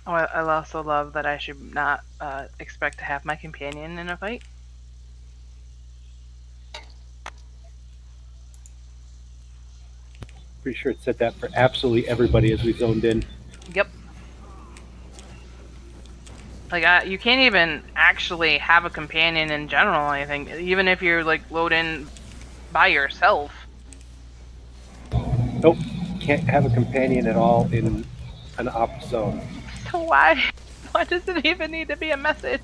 Oh, I also love that I should not expect to have my companion in a fight. Pretty sure it said that for absolutely everybody as we zoned in. Yep. Like, you can't even actually have a companion in general, I think. Even if you're, like, load in by yourself. Nope, can't have a companion at all in an op zone. So why? Why does it even need to be a message?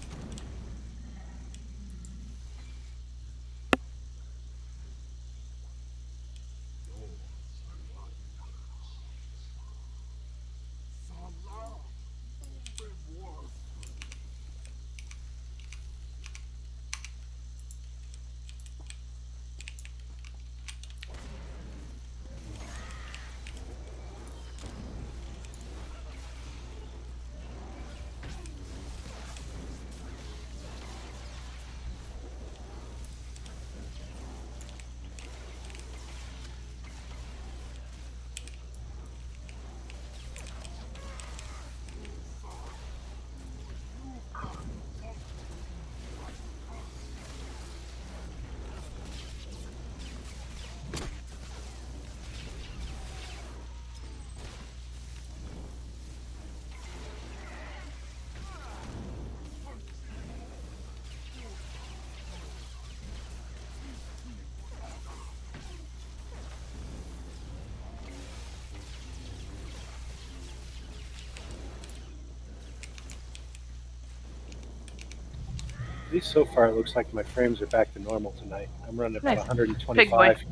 At least so far, it looks like my frames are back to normal tonight. I'm running about Nice. Pig boy. 125.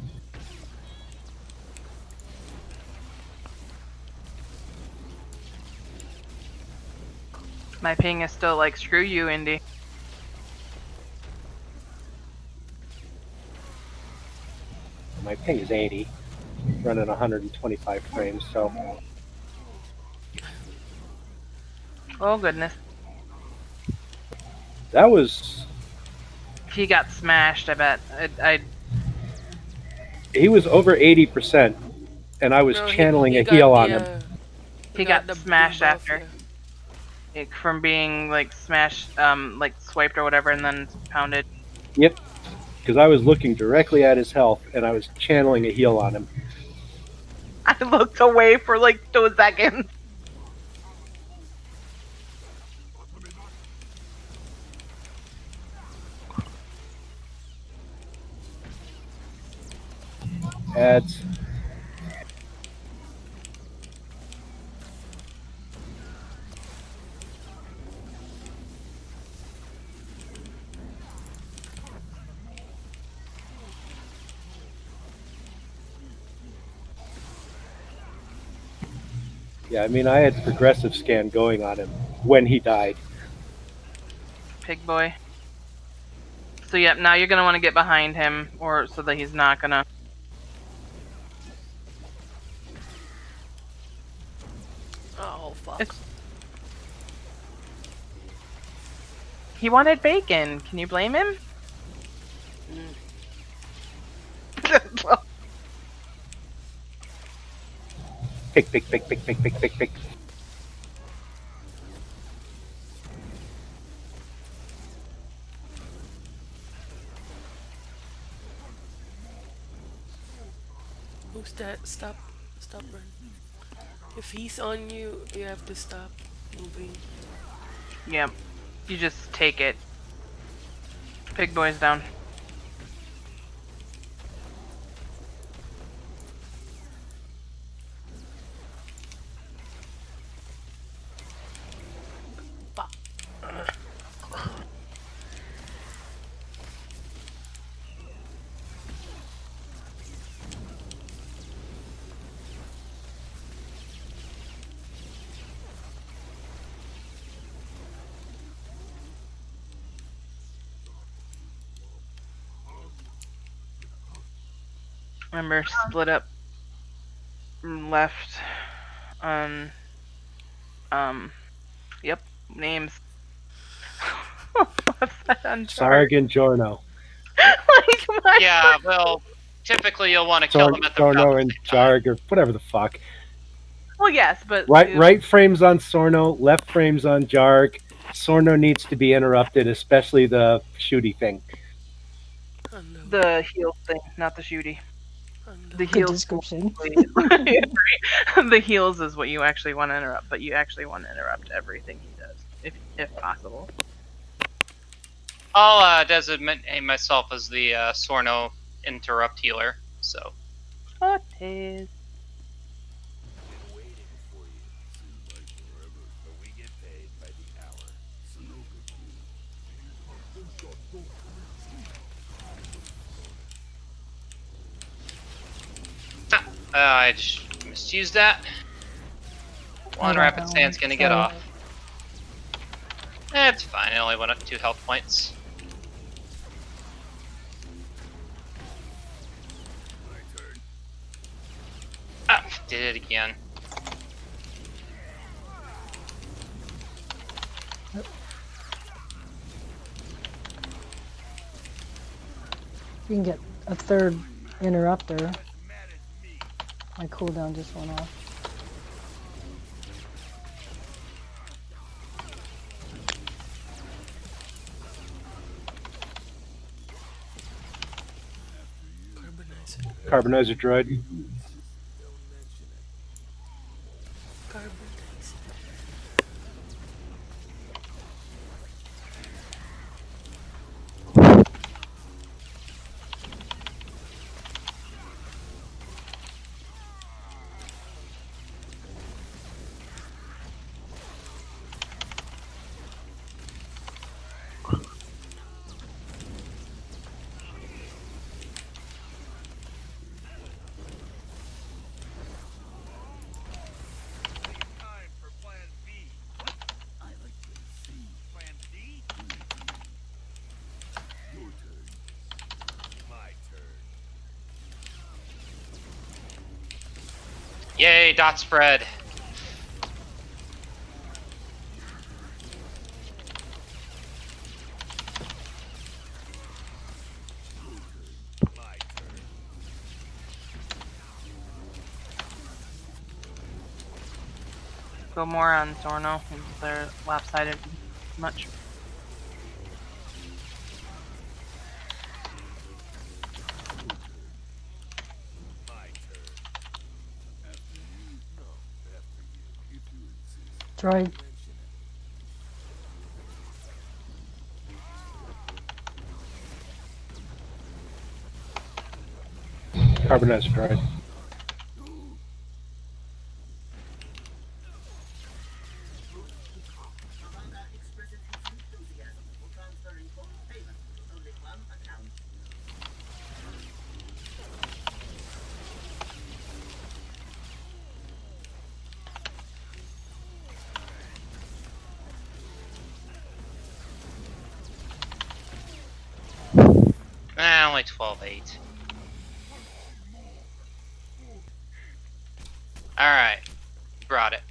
My ping is still like, screw you, Indy. My ping is 80, running 125 frames, so Oh, goodness. that was... He got smashed, I bet. He was over 80%, and I was No, channeling he a got heal on the him. He got got the smashed buff, after. yeah. Like, from being, like, smashed, like, swiped or whatever and then pounded. Yep, because I was looking directly at his health, and I was channeling a heal on him. I looked away for, like, 2 seconds. Ads. Yeah, I mean, I had progressive scan going on him when he died. Pig boy. So, yep, now you're gonna want to get behind him, or so that he's not gonna... Oh, fuck. He wanted bacon. Can you blame him? Pick, pick, pick, pick, pick, pick, pick, pick. Who's that? Stop. Stop running. If he's on you, you have to stop moving. Yep. You just take it. Pig boy's down. Fuck. Remember, split up left on... Yep, names. What's that on chart? Sargon Giorno. Like, my... Yeah, well, typically you'll want to kill them at the about Giorno the and same time. Jarg, or whatever the fuck. Well, yes, but Right frames on Sorno, left frames on Jarg. Sorno needs to be interrupted, especially the shooty thing. Unknown. the heal thing, not the shooty. The Unknown. Good heals. description. The heals is what you actually want to interrupt, but you actually want to interrupt everything he does, if possible. I'll designate myself as the Sorno interrupt healer. So. Oh, Taze. I just misused that. One got rapid that stand's one. gonna get Sorry. off. It's fine. It only went up 2 health points. Ah, did it again. You can get a third interrupter. My cooldown just went off. Carbonizer. Carbonizer droid. Carbonizer. Yay, dot spread. Go more on Sorno. They're lopsided much. Droid. Carbonizer droid. Only 12-8. Alright. Brought it.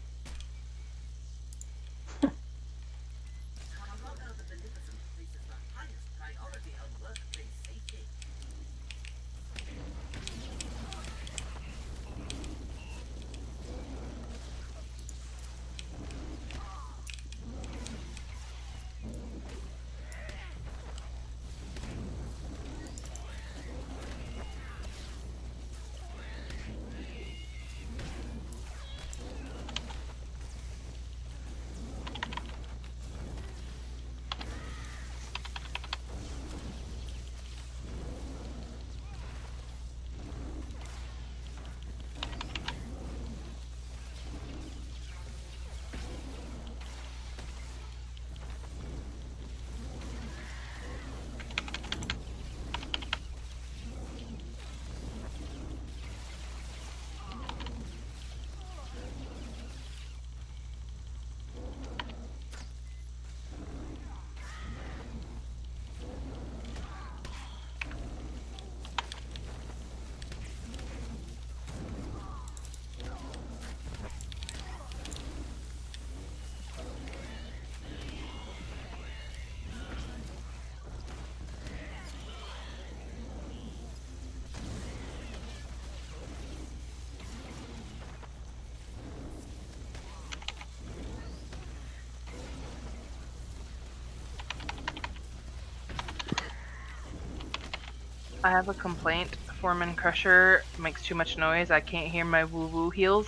I have a complaint. Foreman Crusher makes too much noise. I can't hear my woo-woo heals.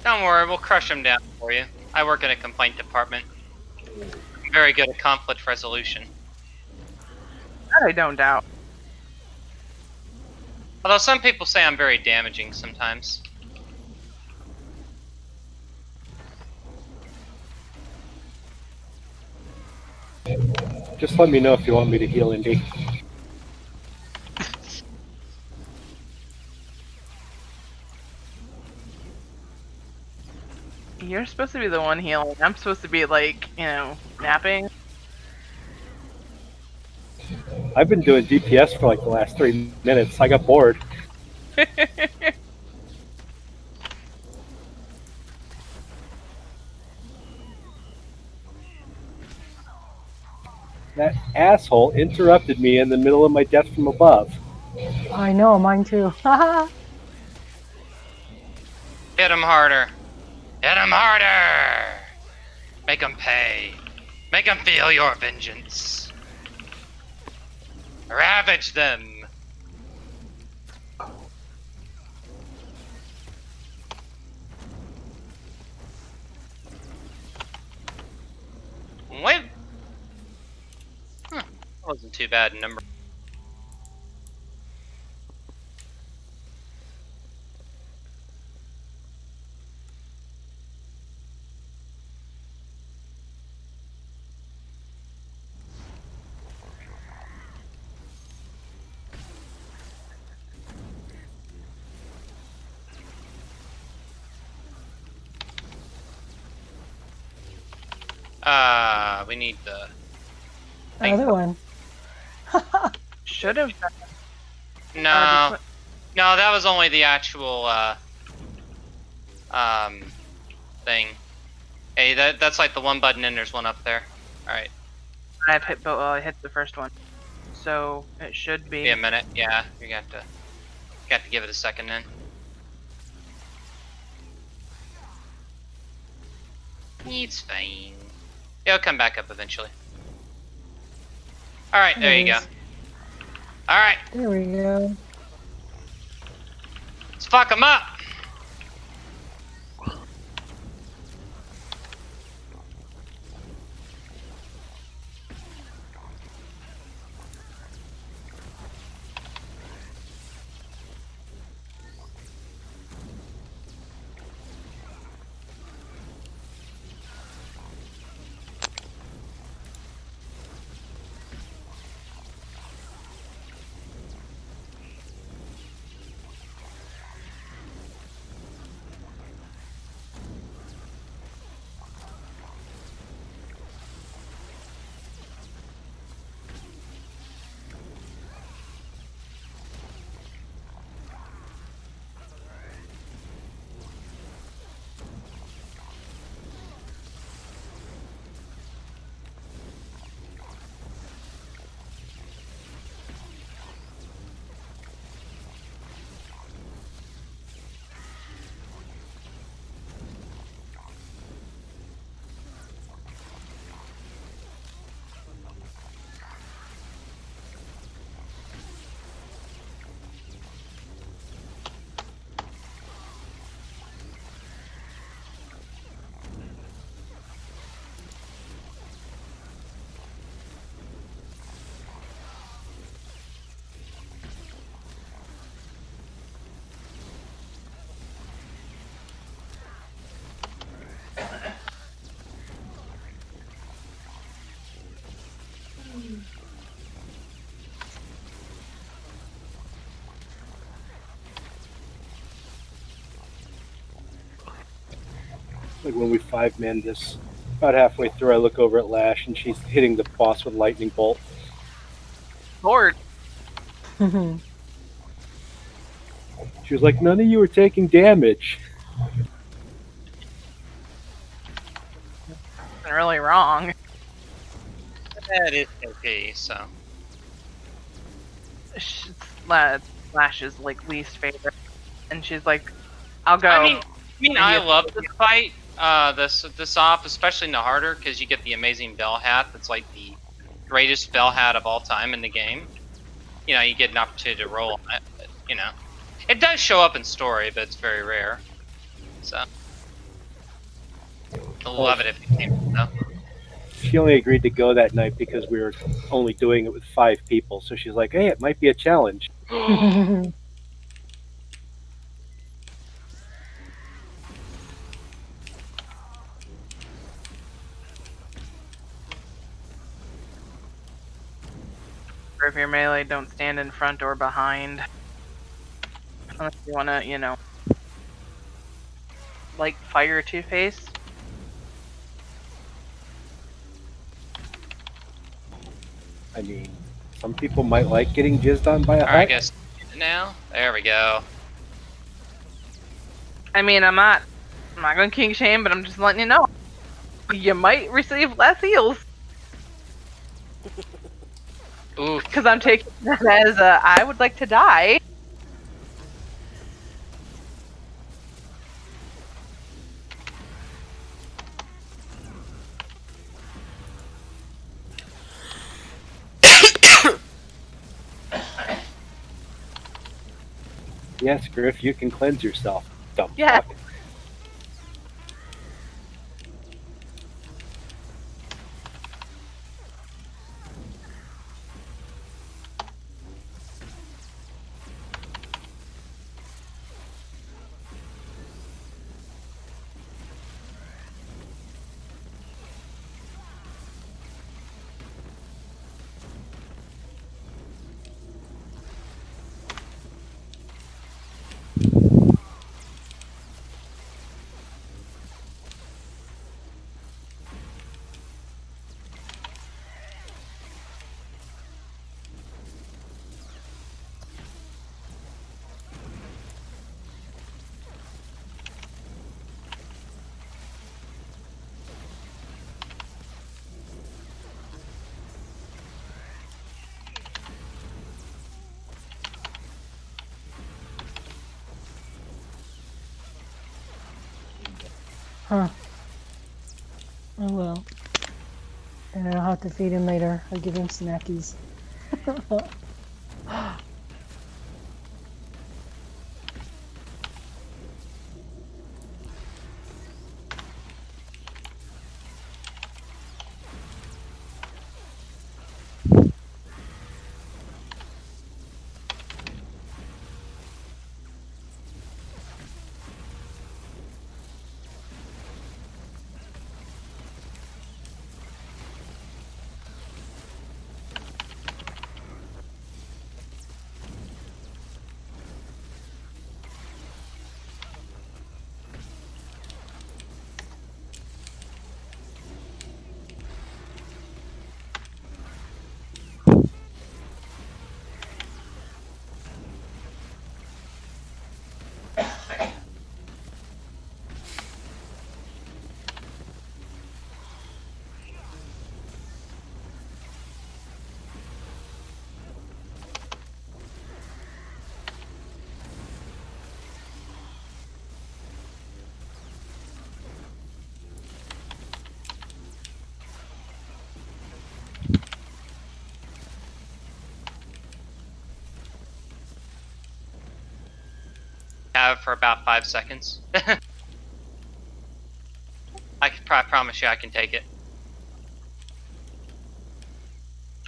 Don't worry, we'll crush him down for you. I work in a complaint department. I'm very good at conflict resolution. That I don't doubt. Although some people say I'm very damaging sometimes. Just let me know if you want me to heal Indy. You're supposed to be the one healing. I'm supposed to be like, napping. I've been doing DPS for like the last 3 minutes. I got bored. That asshole interrupted me in the middle of my death from above. I know, mine too. Haha. Hit him harder. Hit him harder! Make him pay. Make him feel your vengeance. Ravage them. Wait. That wasn't too bad in number. We need the. Another one. Should have. No. No, that was only the actual, thing. Hey, that's like the one button and there's one up there. Alright. I hit the first one, so it should be. Be a minute. Yeah, you got to give it a second then. It's fine. It'll come back up eventually. Alright, there you go. Alright, There we go. let's fuck them up! Like when we 5-man this, about halfway through, I look over at Lash and she's hitting the boss with lightning bolt. Lord. She was like, "None of you are taking damage." Isn't really wrong. That is okay, so. Flash's like least favorite, and she's like, "I'll go." I mean, I love this fight. This off, especially in the harder, because you get the amazing bell hat. That's like the greatest spell hat of all time in the game, you know, you get an opportunity to roll on it. But, you know, it does show up in story, but it's very rare. So, I'll love it if you came. So. She only agreed to go that night because we were only doing it with 5 people. So she's like, "Hey, it might be a challenge." Or if you're melee, don't stand in front or behind. Unless you wanna, you know, like fire Two-Face. I mean, some people might like getting jizzed on by a Alright, I hut. guess now. There we go. I mean, I'm not going king shame, but I'm just letting you know. You might receive less heals. Ooh. Because I'm taking that as I would like to die. Yes, Griff, you can cleanse yourself. Dumb Yeah. fuck. Huh. Oh well. And I'll have to feed him later. I'll give him snackies. Have for about 5 seconds. I can promise you I can take it.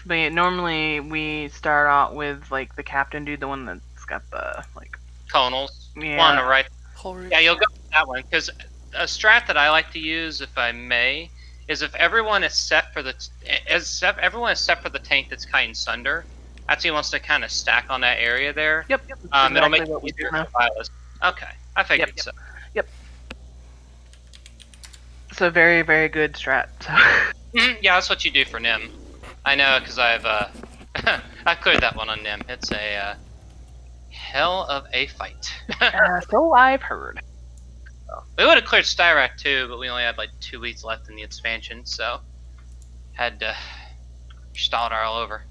But yeah, normally we start out with like the captain dude, the one that's got the like. Conals. Yeah. One on the right. Horrid. Yeah, you'll go with that one because a strat that I like to use, if I may, is if everyone is set for the everyone is set for the tank that's Kite Sunder. That's he wants to kind of stack on that area there. Yep. It'll make Exactly what it we do easier now. for Violas. Okay, I figured so. It's a very, very good strat. So. Yeah, that's what you do for Nim. I know because I've I cleared that one on Nim. It's a hell of a fight. So I've heard. We would have cleared Styrak too, but we only had like 2 weeks left in the expansion, so had to stall it all over.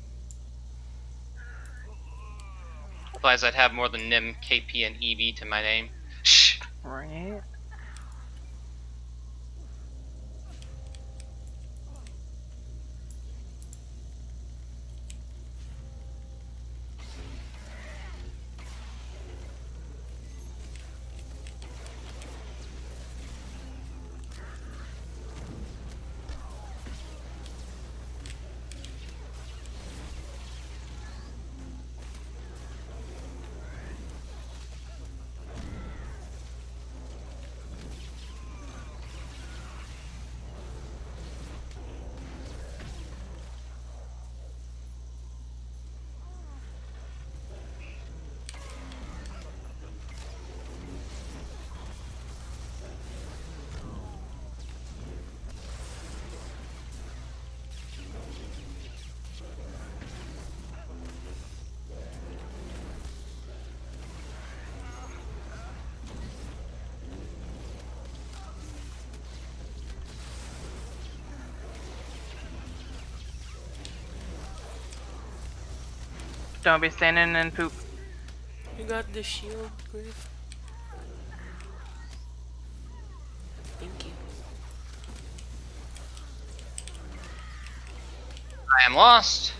Otherwise, I'd have more than Nim, KP, and EV to my name. Shh. Right. Don't be standing in poop. You got the shield, Griff? Thank you. I am lost.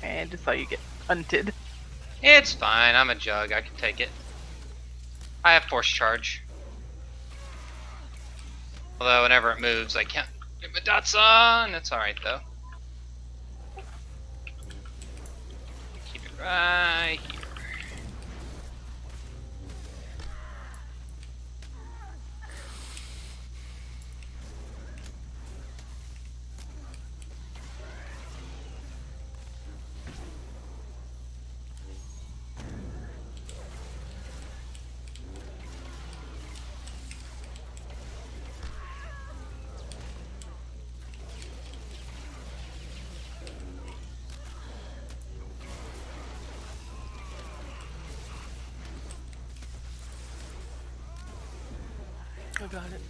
Okay, I just saw you get hunted. It's fine. I'm a jug. I can take it. I have force charge. Although whenever it moves, I can't get my dots on. It's alright though. Keep it right here. I got it.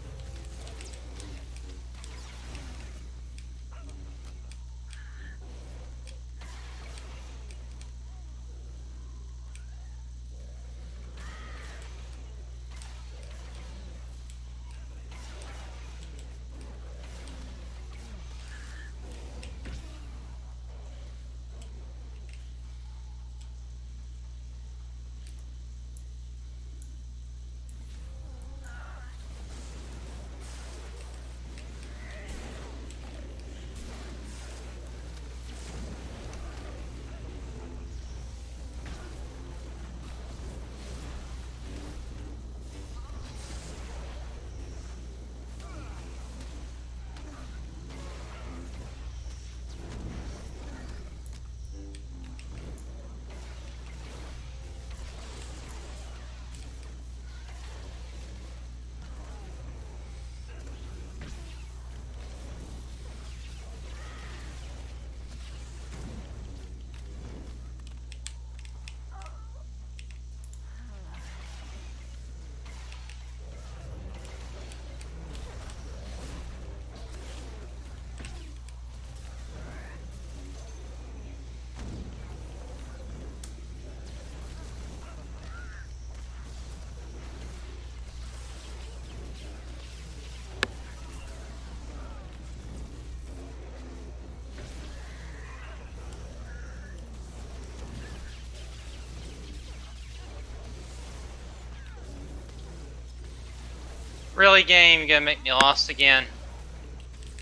Really, game? You gonna make me lost again?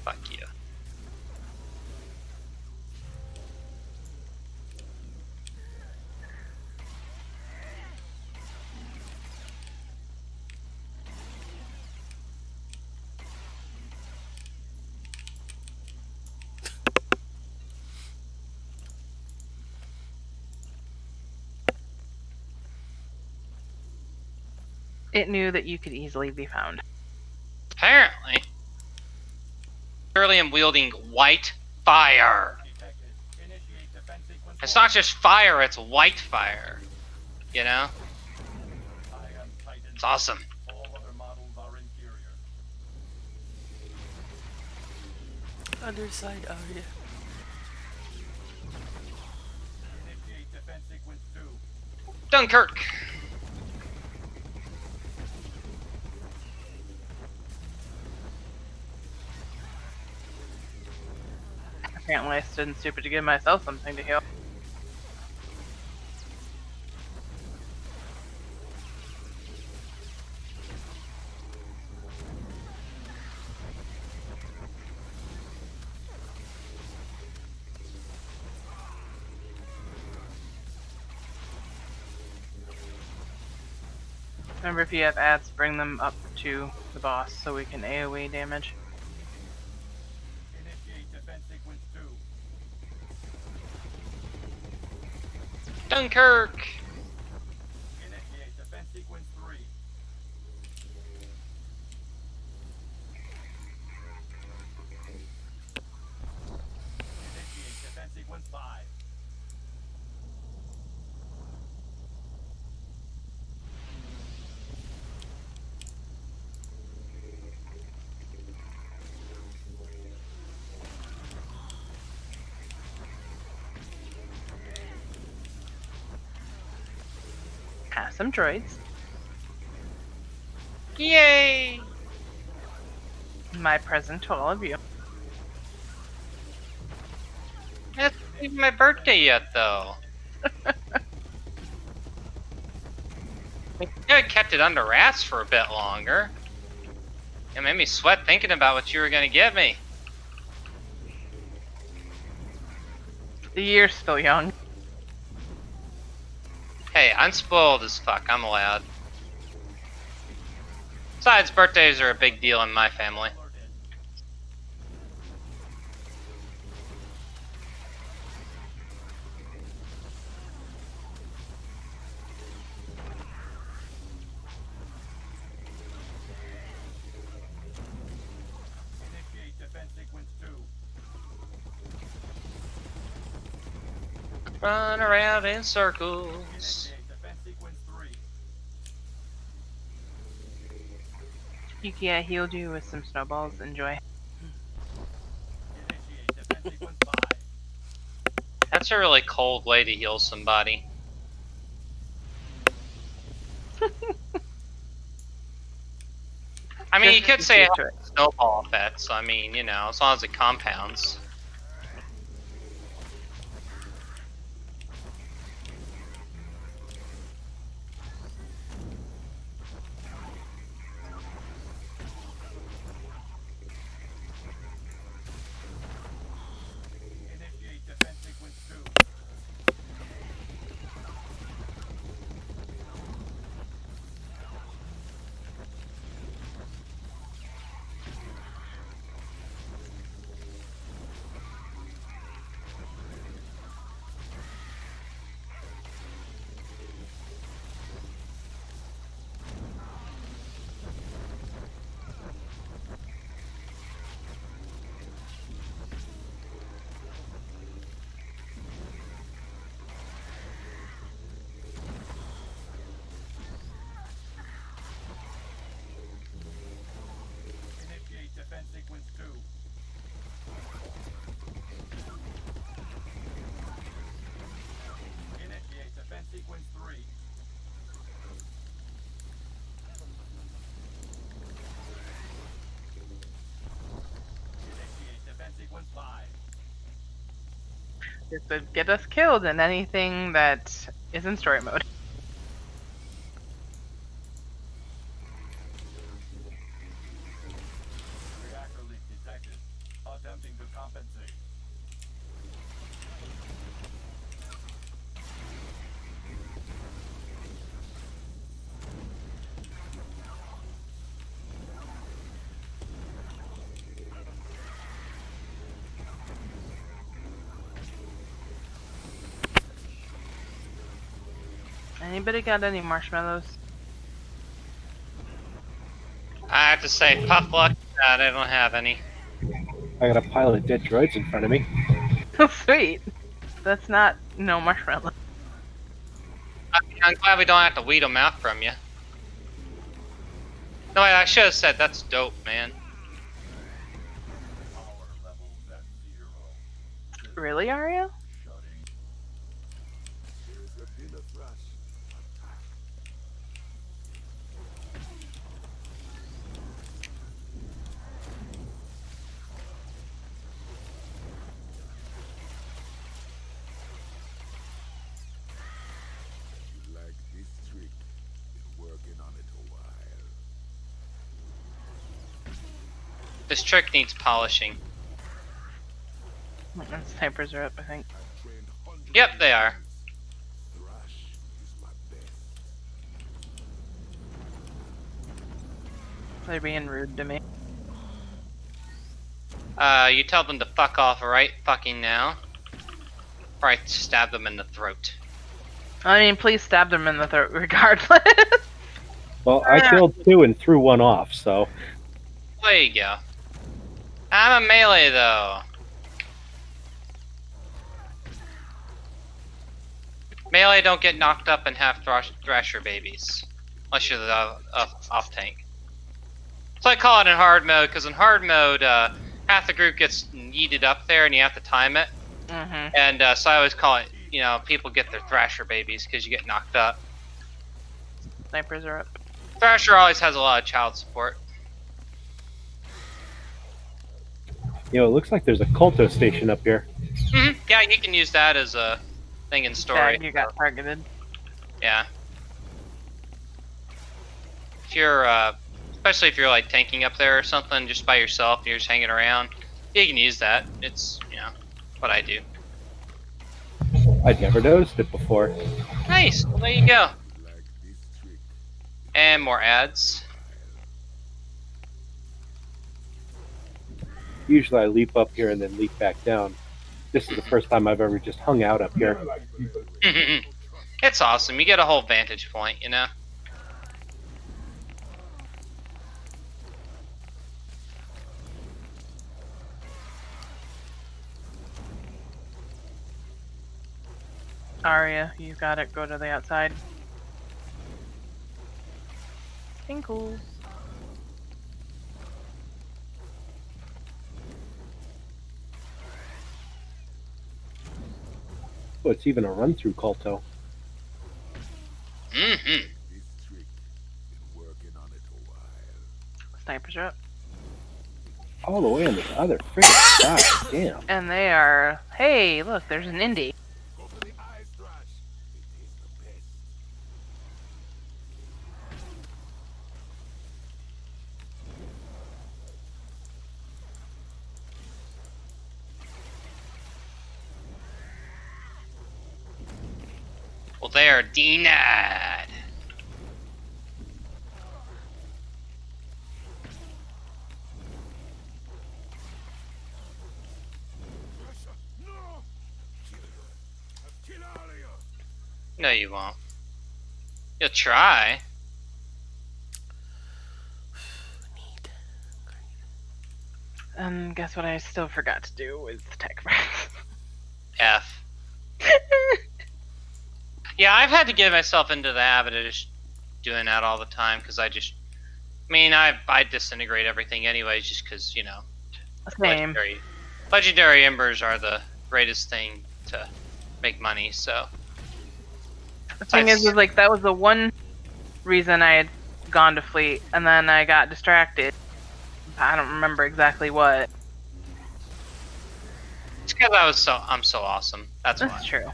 Fuck you. It knew that you could easily be found. Apparently. Clearly am wielding white fire. It's not just fire, it's white fire. You know? It's awesome. Other side area. Dunkirk. Apparently I stood stupid to give myself something to heal. Remember, if you have ads, bring them up to the boss so we can AoE damage. Initiate defense sequence 2. Dunkirk! Initiate defense sequence 3. Initiate defense sequence 5. Have some droids. Yay! My present to all of you. It's not even my birthday yet, though. You could have kept it under wraps for a bit longer. It made me sweat thinking about what you were gonna give me. The year's still young. Hey, I'm spoiled as fuck. I'm allowed. Besides, birthdays are a big deal in my family. Initiate defense sequence 2. Run around in circles. Initiate defense sequence 3. Yuki, I healed you with some snowballs. Enjoy. Initiate defense sequence 5. That's a really cold way to heal somebody. I mean, you could say it Just has snowball effects. I mean, you know, as long as it compounds. Initiate defense sequence 2. Initiate defense sequence 2. Initiate defense sequence 3. Initiate defense sequence 5. This would get us killed in anything that is in story mode. Reactor leak detected. Attempting to compensate. Anybody got any marshmallows? I have to say, tough luck. I don't have any. I got a pile of dead droids in front of me. Sweet. That's not no marshmallow. I'm glad we don't have to weed them out from you. No, I should have said that's dope, man. Power levels at 0. Really, Aria? Shutting. Here's the dinner thrush. You like this trick? Been working on it a while. This trick needs polishing. And snipers are up, I think. I've trained hundreds Yep, of they are. thrush is my best. They're being rude to me. You tell them to fuck off right fucking now. Or I stab them in the throat. I mean, please stab them in the throat regardless. Well, I killed 2 and threw 1 off, so There you go. I'm a melee though. Melee don't get knocked up and have thrasher babies. Unless you're the off tank. So I call it in hard mode, because in hard mode, half the group gets yeeted up there and you have to time it. Mm-hmm. And so I always call it, you know, people get their thrasher babies because you get knocked up. Snipers are up. Thrasher always has a lot of child support. you know, it looks like there's a culto station up here. Yeah, you can use that as a thing in story. Yeah, you got targeted. Yeah. If you're, especially if you're like tanking up there or something, just by yourself, and you're just hanging around, you can use that. It's, you know, what I do. I'd never noticed it before. Nice. Well, there you go. Like this trick. And more ads. Usually I leap up here and then leap back down. This is the first time I've ever just hung out up here. It's awesome. You get a whole vantage point, you know? Arya, you got it. Go to the outside. Tinkles. Oh, it's even a run-through culto. Mm-hmm. This trick. Been working on it a while. Snipers are up. All the way on the other friggin' side. Damn. And they are. Hey, look, there's an indie. Go for the eyes thrash. It is the best. Well, they are denied. Russia, no! Kill you. I'll kill all of you. No, you won't. You'll try. Need. And guess what I still forgot to do with tech breath. F. Yeah, I've had to get myself into the habit of just doing that all the time, because I mean, I disintegrate everything anyways, just because, you know, Same. legendary embers are the greatest thing to make money, so. The thing is, like, that was the one reason I had gone to fleet, and then I got distracted. I don't remember exactly what. It's because I'm so awesome. That's why. That's true.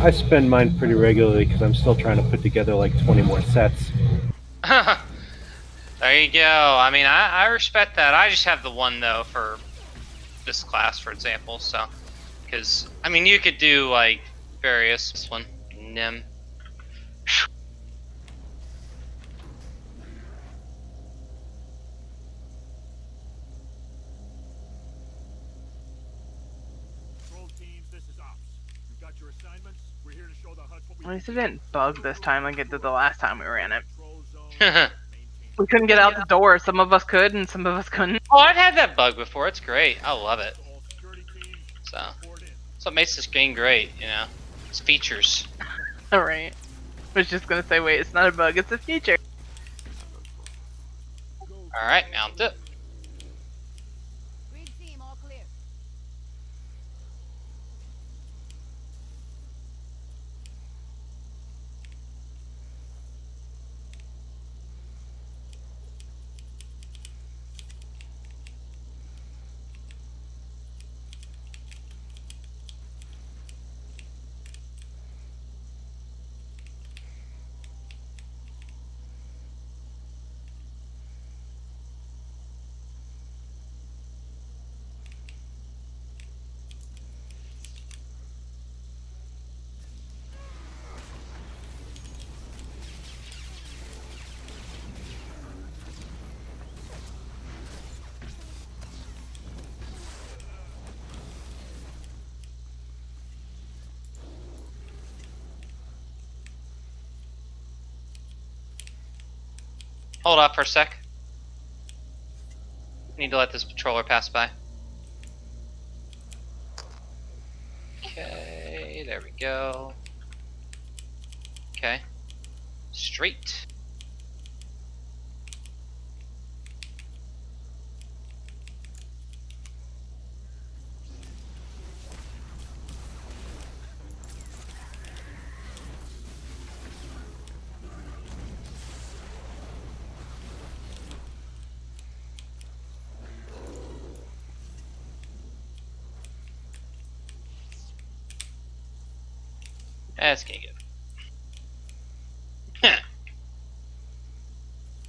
I spend mine pretty regularly because I'm still trying to put together like 20 more sets. There you go. I mean, I respect that. I just have the one, though, for this class, for example, so. Because, I mean, you could do, like, various. This one. Nim. Control teams, this is ops. You've got your assignments. We're here to show the HUD what we At least it didn't bug this time like it did the last time we ran it. control zone. Oh, We couldn't get out the door. Some of us could, and some of us couldn't. I've had that bug before. It's great. I love it. All security teams, So, report in. that's what makes this game great, you know? It's features. Alright. I was just gonna say, wait, it's not a bug, it's a feature. Alright, mount it. Green team, all clear. Hold up for a sec. Need to let this patroller pass by. Okay, there we go. Okay. Straight. That's gonna get.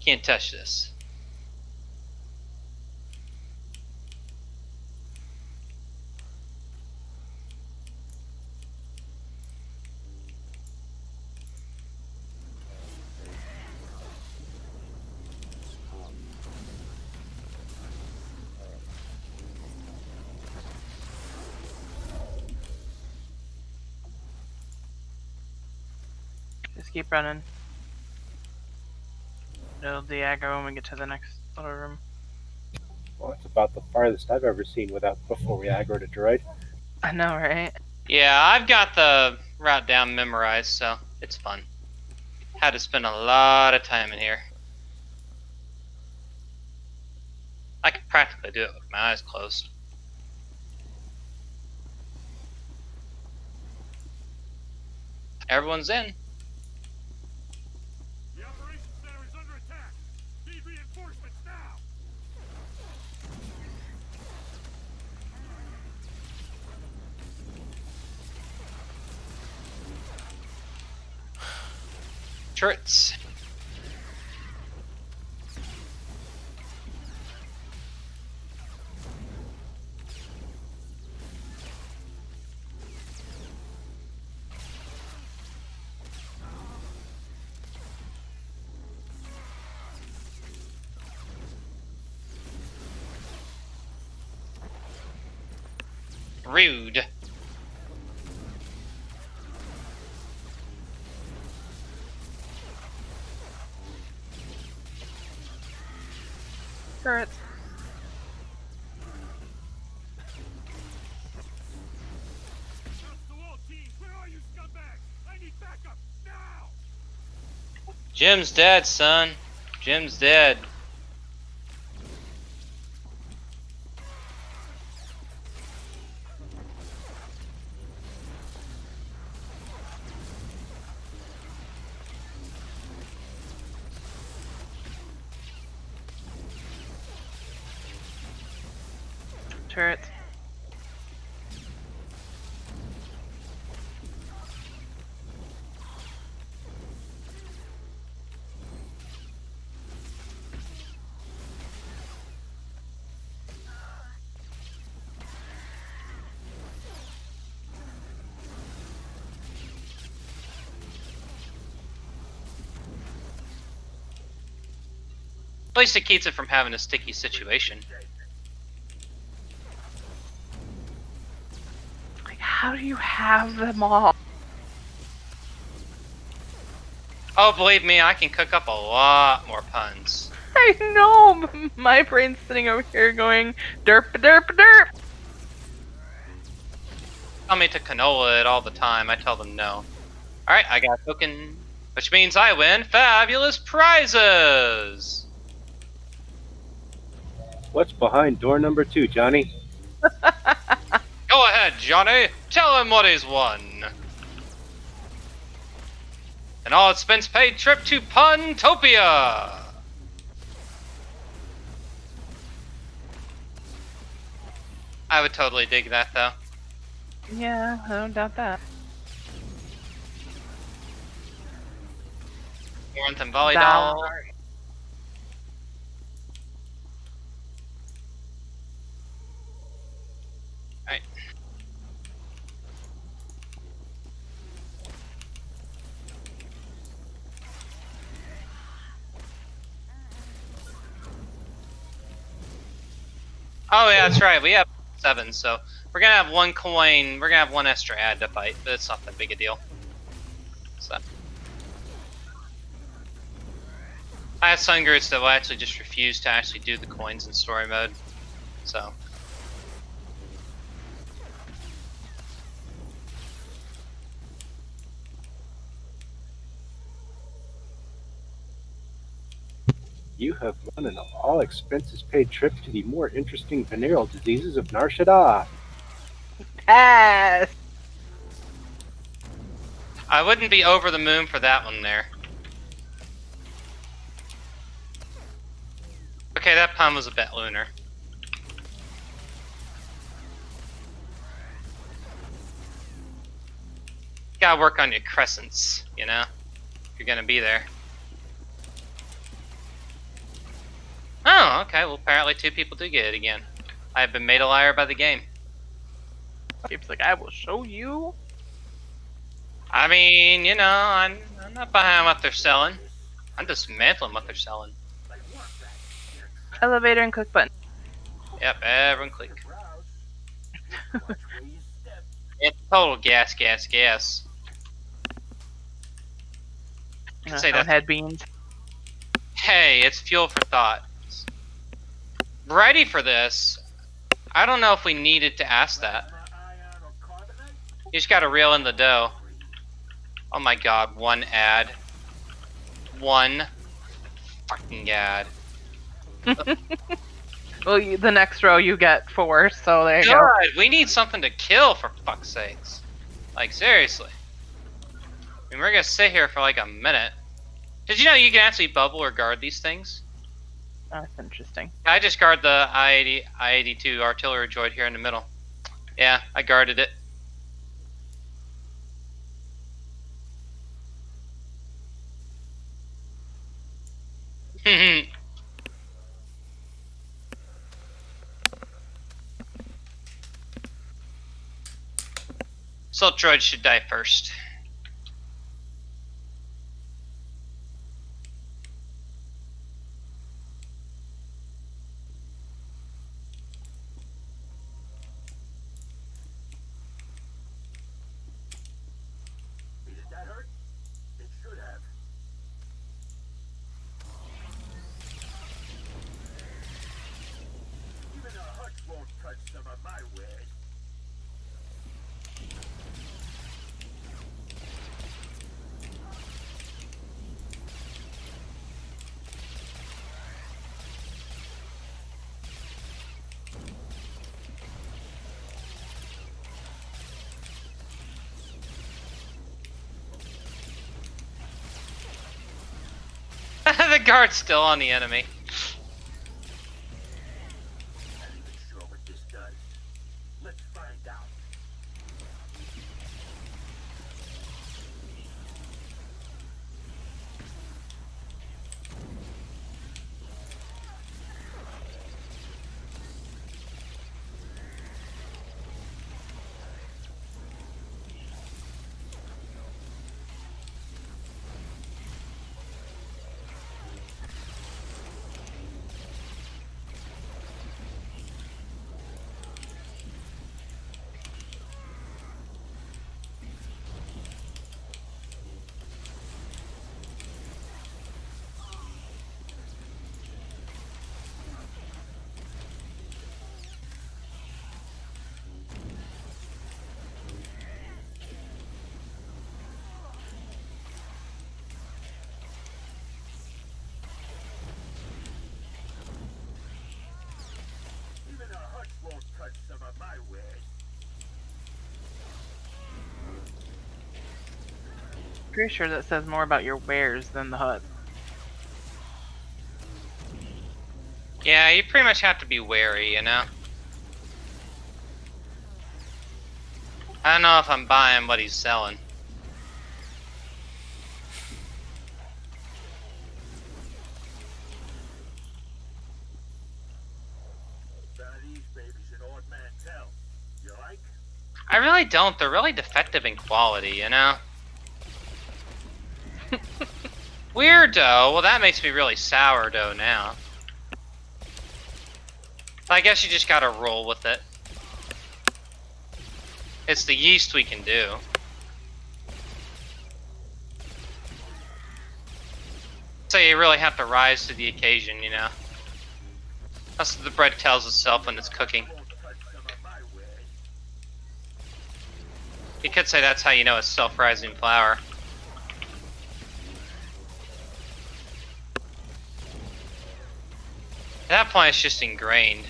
Can't touch this. Just keep running. It'll de-aggro when we get to the next little room. Well, that's about the farthest I've ever seen without before we aggroed a droid. I know, right? Yeah, I've got the route down memorized, so it's fun. Had to spend a lot of time in here. I could practically do it with my eyes closed. Everyone's in. The operations center is under attack. Need reinforcements now. Turrets. Rude. Turrets. Just the wall team. Where are you, scumbags? I need backup now. Jim's dead, son. Jim's dead. Turrets. At least it keeps it from having a sticky situation. Like, how do you have them all? Oh, believe me, I can cook up a lot more puns. I know, but my brain's sitting over here going derp derp derp. Tell me to canola it all the time. I tell them no. Alright, I got a token, which means I win fabulous prizes! What's behind door number 2, Johnny? Go ahead, Johnny. Tell him what he's won. An all-expense-paid trip to Puntopia! I would totally dig that, though. Yeah, I don't doubt that. Warmth and Volley Doll. Alright. Oh yeah, that's right. We have 7, so we're gonna have 1 coin. We're gonna have 1 extra ad to fight, but it's not that big a deal. So. I have Sun Groups that will actually just refuse to actually do the coins in story mode. So. You have won an all expenses paid trip to the more interesting venereal diseases of Nar Shaddaa. Pass. I wouldn't be over the moon for that one there. Okay, that pun was a bit lunar. Gotta work on your crescents, you know? If you're gonna be there. Oh, okay, well apparently 2 people do get it again. I have been made a liar by the game. Gabe's like, I will show you. I mean, you know, I'm not behind what they're selling. I'm dismantling what they're selling. Elevator and click button. Yep, everyone click. It's total gas, gas, gas. You can say Someone that. had beans. Hey, it's fuel for thought. Ready for this. I don't know if we needed to ask that. You just gotta reel in the dough. Oh my god, 1 ad. 1 fucking ad. Well, the next row you get 4, so there you go. God, we need something to kill for fuck's sakes. Like, seriously. I mean, we're gonna sit here for like a minute. Did you know you can actually bubble or guard these things? That's interesting. I just guard the I-82 artillery droid here in the middle. Yeah, I guarded it. Assault droid should die first. Did that hurt? It should have. Even a hutch won't touch some of my wares. The guard's still on the enemy. Not even sure what this does. Let's find out. Even a hutch won't touch some of my wares. Pretty sure that says more about your wares than the hut. Yeah, you pretty much have to be wary, you know? I don't know if I'm buying what he's selling. Some of these babies an old man tell. You like? I really don't. They're really defective in quality, you know? Weirdo. Well, that makes me really sourdough now. I guess you just gotta roll with it. It's the yeast we can do. So you really have to rise to the occasion, you know. That's what the bread tells itself when it's cooking. You could say that's how you know it's self-rising flour. At that point, it's just ingrained.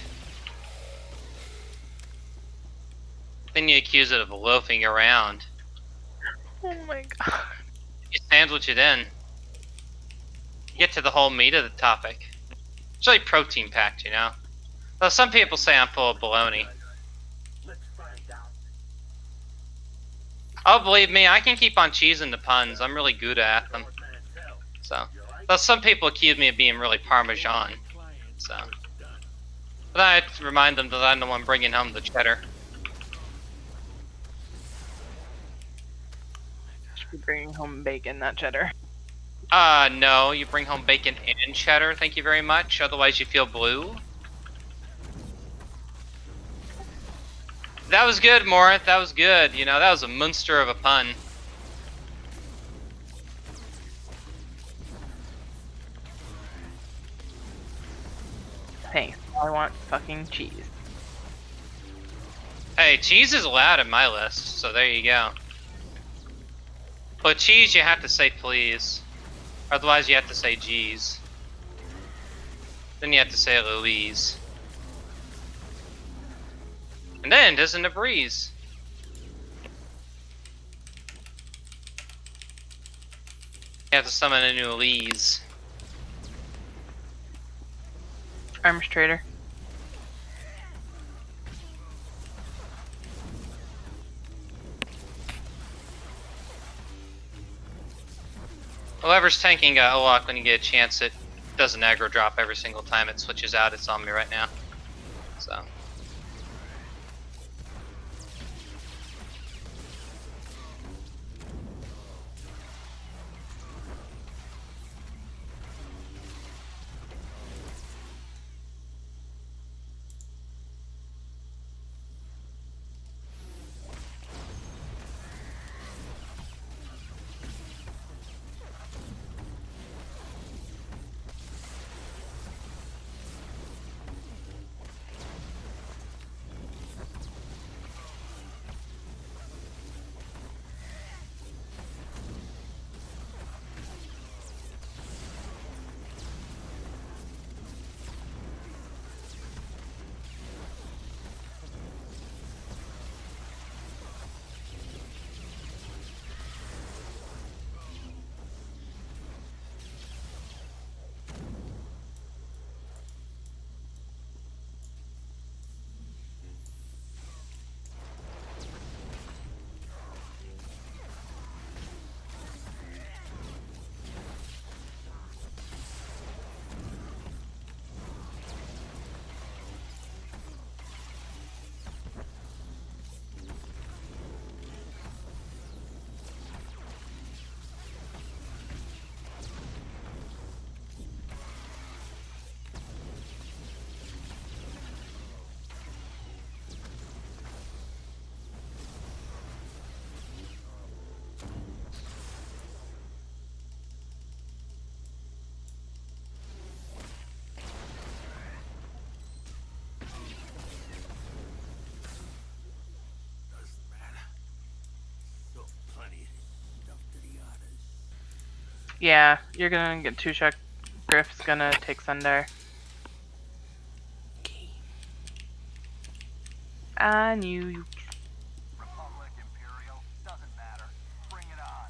Then you accuse it of loafing around. Oh my god. You sandwich it in. You get to the whole meat of the topic. It's really protein packed, you know. Though some people say I'm full of baloney. Oh, believe me, I can keep on cheesing the puns. I'm really good at them. So, though some people accuse me of being really Parmesan. So, but I have to remind them that I'm the one bringing home the cheddar. Should be bringing home bacon, not cheddar. No, you bring home bacon and cheddar, thank you very much. Otherwise you feel blue. That was good, Morinth, that was good. You know, that was a monster of a pun. Thanks. I want fucking cheese. Hey, cheese is allowed in my list, so there you go. But cheese, you have to say please. Otherwise, you have to say geez. Then you have to say Louise. And then, isn't a breeze. You have to summon a new Elise. Arms trader. Whoever's tanking Olak when you get a chance, it does an aggro drop every single time it switches out. It's on me right now. So. Yeah, you're gonna get two shot. Griff's gonna take Sundar. Okay. I knew you. Republic, Imperial, doesn't matter. Bring it on.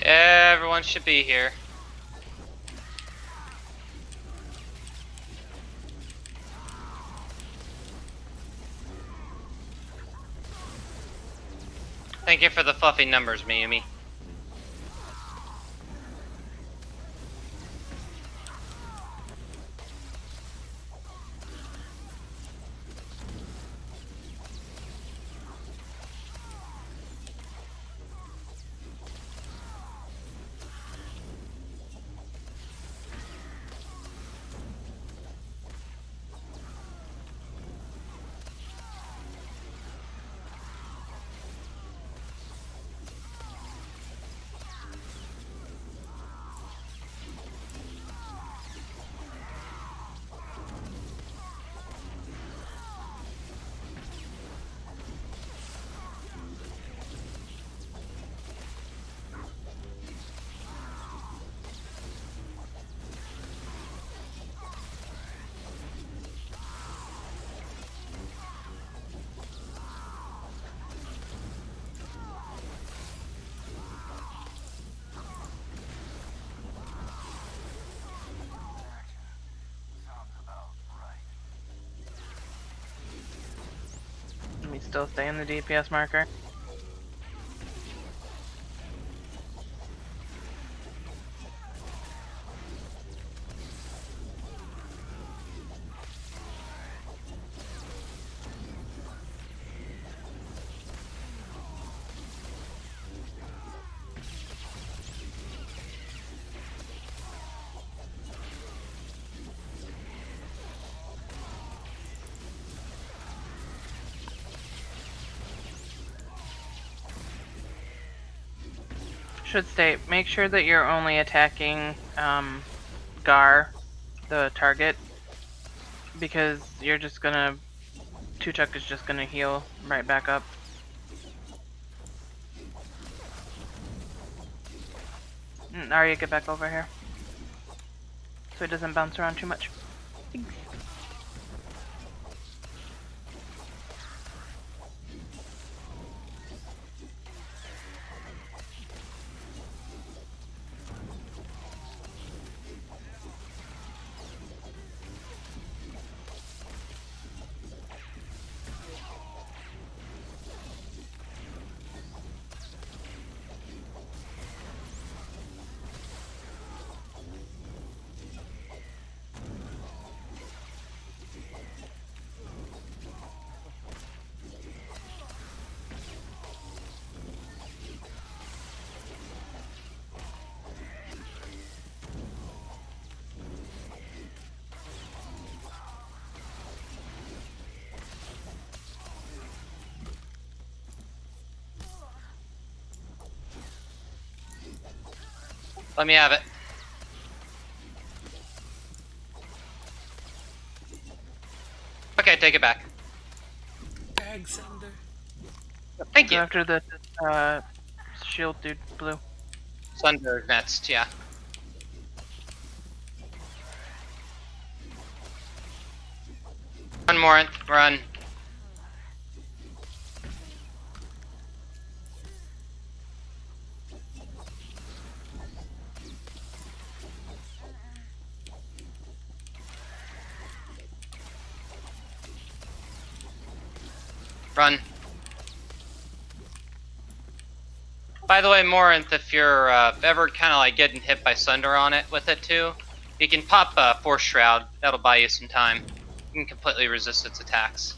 Everyone should be here. Thank you for the fluffy numbers, Mayumi. still stay in the DPS marker. Should state, make sure that you're only attacking Gar, the target, because you're just gonna... Tuchuk is just gonna heal right back up. Arya, get back over here. So it doesn't bounce around too much. Thanks. Let me have it. Okay, take it back. Tag Sander. Thank Go you. after the shield dude, blue. Sunder next, yeah. Run, Morinth, run. Run. By the way, Morinth, if you're ever kind of like getting hit by Sunder on it with it too, you can pop Force Shroud. That'll buy you some time. You can completely resist its attacks.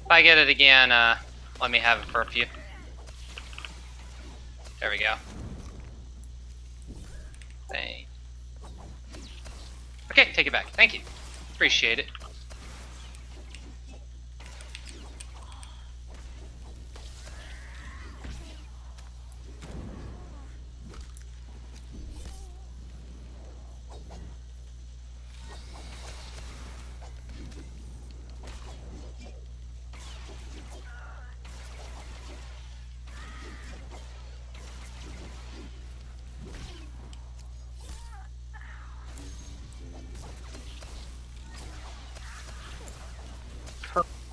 If I get it again, let me have it for a few. There we go. Thank. Okay, take it back. Thank you. Appreciate it.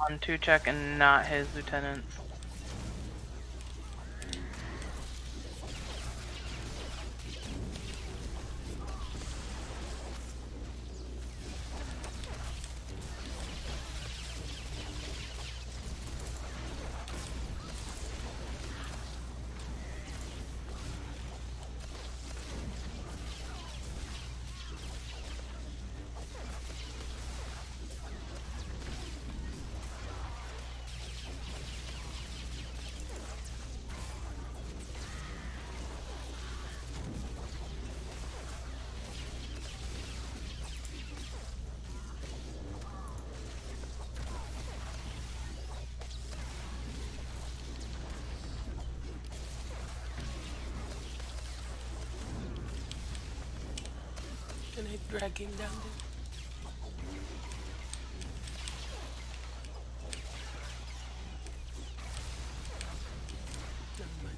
On Tuchuk and not his lieutenants. Can I drag him down there? Never mind.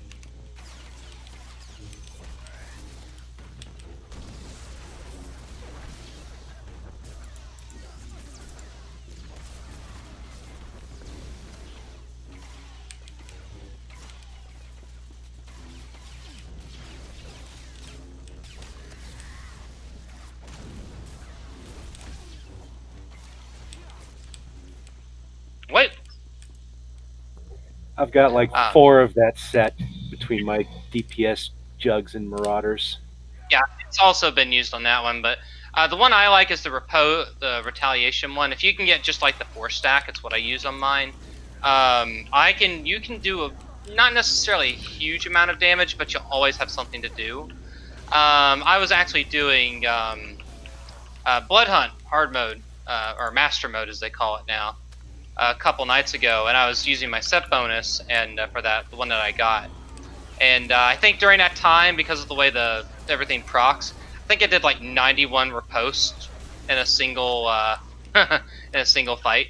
I've got like Um, 4 of that set between my DPS jugs and marauders. Yeah, it's also been used on that one, but the one I like is the retaliation one. If you can get just like the 4 stack, it's what I use on mine. You can do not necessarily a huge amount of damage, but you'll always have something to do. I was actually doing Blood Hunt hard mode, or master mode as they call it now, a couple nights ago, and I was using my set bonus and for that, the one that I got. And I think during that time, because of the way everything procs, I think I did like 91 riposte in a single fight.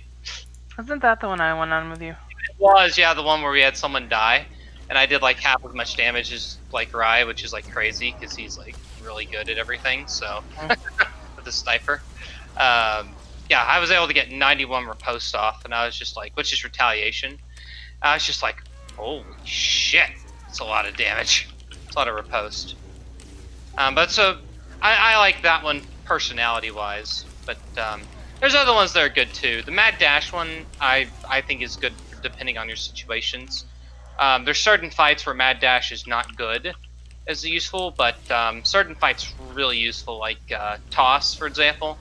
Wasn't that the one I went on with you? It was, yeah, the one where we had someone die, and I did like half as much damage as like Rai, which is like crazy because he's like really good at everything. So with the sniper, yeah, I was able to get 91 riposte off, and I was just like, which is retaliation. I was just like, holy shit, it's a lot of damage. It's a lot of riposte. But so I like that one personality-wise. But there's other ones that are good too. The Mad Dash one I think is good depending on your situations. There's certain fights where Mad Dash is not good as useful, but certain fights really useful, like Toss, for example.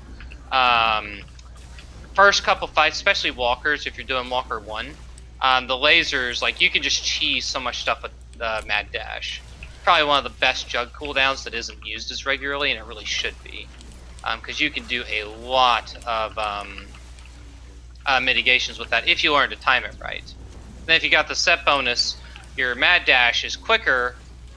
First couple fights, especially walkers, if you're doing Walker 1, the lasers, like you can just cheese so much stuff with Mad Dash. Probably one of the best jug cooldowns that isn't used as regularly, and it really should be. Because you can do a lot of mitigations with that if you learn to time it right. Then if you got the set bonus, your Mad Dash is quicker,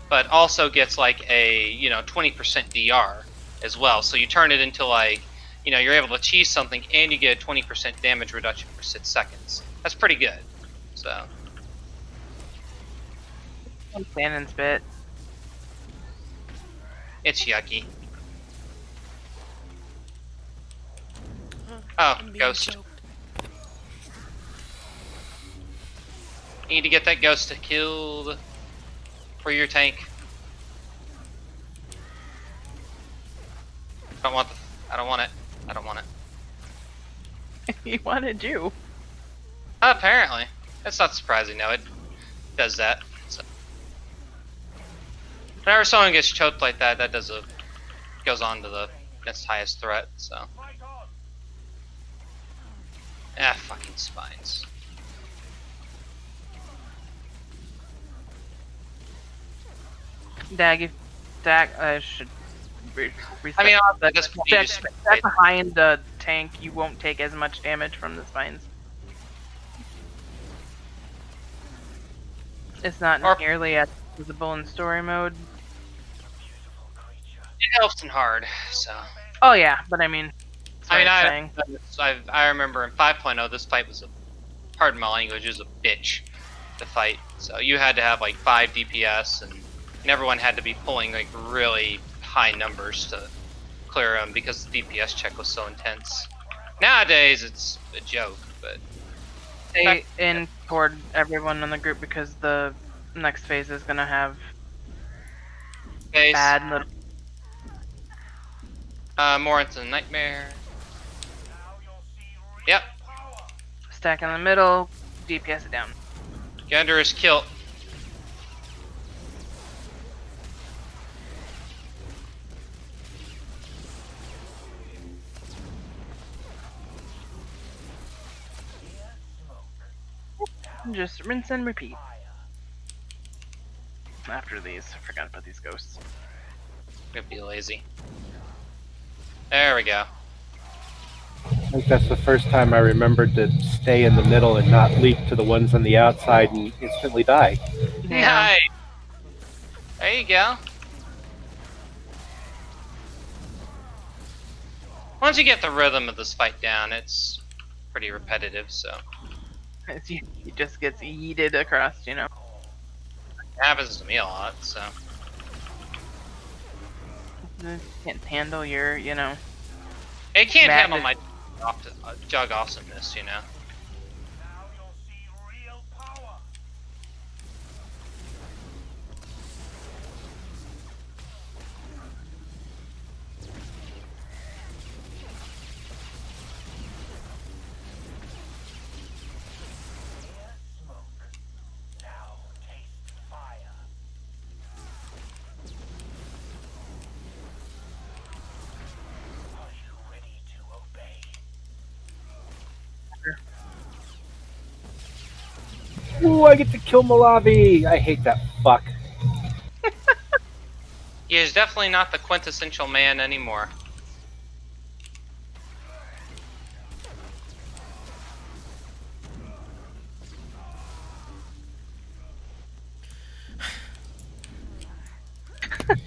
but also gets like a 20% DR as well. So you turn it into like, you're able to cheese something and you get a 20% damage reduction for 6 seconds. That's pretty good. So. Cannon's bit. It's yucky. Oh, I'm being ghost. choked. You need to get that ghost killed for your tank. I don't want it. I don't want it. He wanted you. Apparently. That's not surprising, no, it does that. So. Whenever someone gets choked like that, that goes on to the next highest threat, so. Ah, fucking spines. Dag should reset. I mean, at this point, you just Stack behind the tank, you won't take as much damage from the spines. It's not nearly as visible in story mode. It helps in hard, so. Oh yeah, but I mean, I remember in 5.0 this fight was pardon my language, was a bitch to fight. So you had to have like 5 DPS, and everyone had to be pulling like really high numbers to clear them because the DPS check was so intense. Nowadays it's a joke, but stay in toward everyone in the group because the next phase is gonna have bad little. More into the nightmare. Yep. Stack in the middle, DPS it down. Get under his kilt. Just rinse and repeat. After these, I forgot about these ghosts. Gonna be lazy. There we go. I think that's the first time I remembered to stay in the middle and not leap to the ones on the outside and instantly die. Yeah. Nice. There you go. Once you get the rhythm of this fight down, it's pretty repetitive, so. He just gets yeeted across, It happens to me a lot, so. Can't handle your, It can't handle Madness. my jug awesomeness, Now you'll see real power. Ooh, I get to kill Malavi. I hate that fuck. He is definitely not the quintessential man anymore.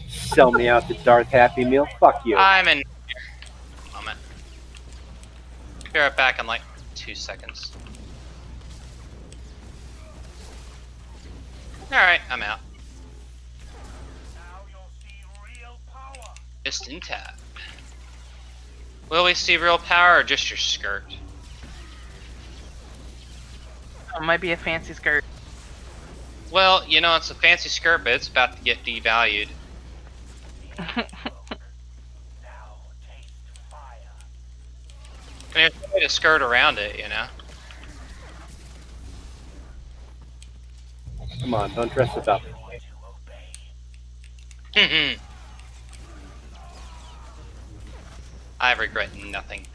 Sell me out to Darth Happy Meal. Fuck you. I'm in. Moment. Be right back in like 2 seconds. Alright, I'm out. Now you'll see real power. Just in time. Will we see real power or just your skirt? It might be a fancy skirt. Well, you know, it's a fancy skirt, but it's about to get devalued. Now taste fire. I mean, there's no way to skirt around it, you know? Come on, don't dress it up. I regret nothing.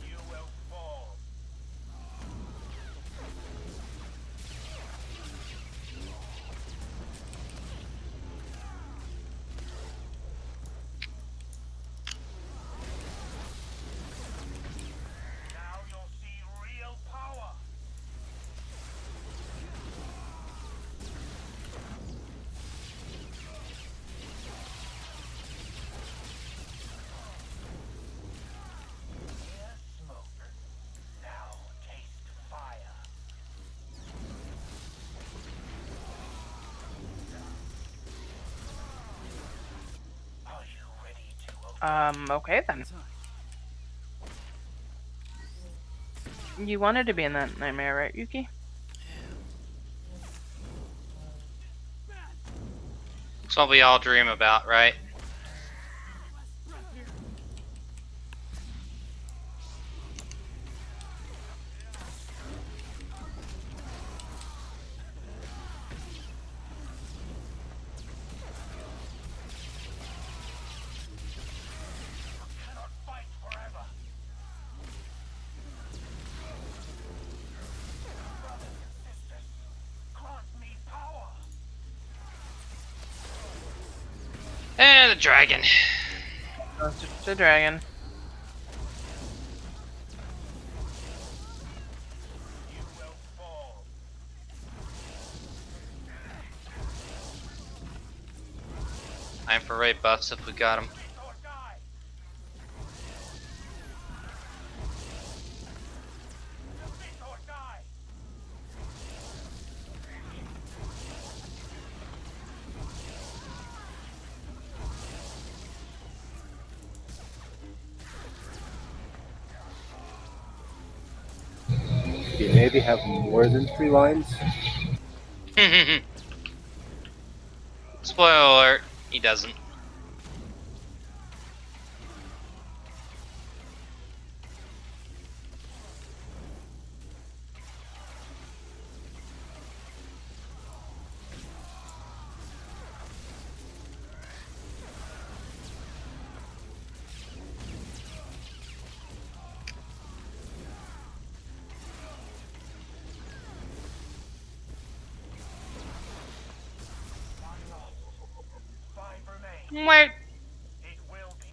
You will fall. Now you'll see real power. Here's smoke. Now taste fire. Are you ready to Okay then. You wanted to be in that nightmare, right, Yuki? It's what we all dream about, right? cannot fight forever? Brothers and sisters, grant me power. And the dragon. It's just a dragon. You will fall. I'm for raid buffs if we got him. Sit or die. Sit or die. Do you maybe have more than 3 lines? Spoiler alert, he doesn't. Five remain. Wait.